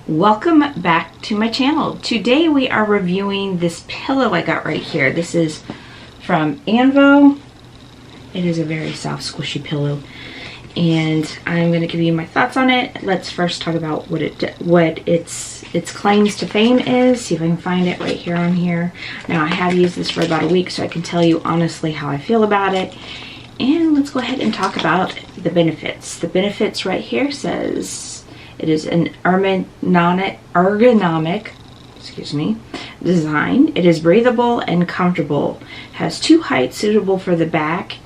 Welcome back to my channel. Today we are reviewing this pillow I got right here. This is from Anvo. It is a very soft, squishy pillow, and I'm going to give you my thoughts on it. Let's first talk about what its claims to fame is. See if I can find it right here on here. Now I have used this for about a week, so I can tell you honestly how I feel about it. And let's go ahead and talk about the benefits. The benefits right here says it is an ergonomic design. It is breathable and comfortable. Has 2 heights suitable for the back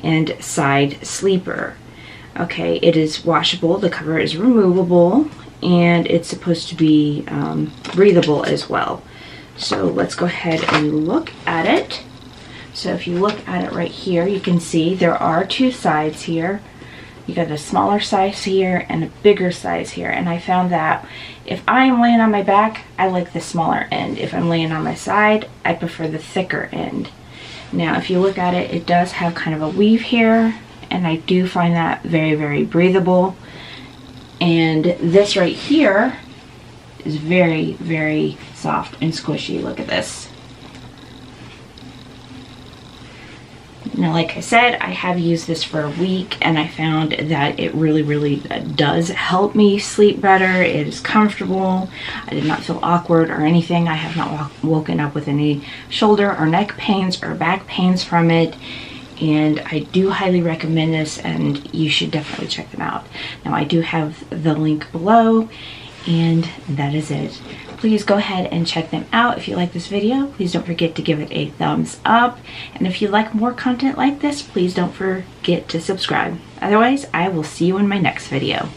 and side sleeper. Okay, it is washable. The cover is removable, and it's supposed to be breathable as well. So let's go ahead and look at it. So if you look at it right here, you can see there are 2 sides here. You got a smaller size here and a bigger size here. And I found that if I'm laying on my back, I like the smaller end. If I'm laying on my side, I prefer the thicker end. Now, if you look at it, it does have kind of a weave here, and I do find that very, very breathable. And this right here is very, very soft and squishy. Look at this. Now, like I said, I have used this for a week, and I found that it really, really does help me sleep better. It is comfortable. I did not feel awkward or anything. I have not woken up with any shoulder or neck pains or back pains from it. And I do highly recommend this, and you should definitely check them out. Now, I do have the link below, and that is it. Please go ahead and check them out. If you like this video, please don't forget to give it a thumbs up. And if you like more content like this, please don't forget to subscribe. Otherwise, I will see you in my next video.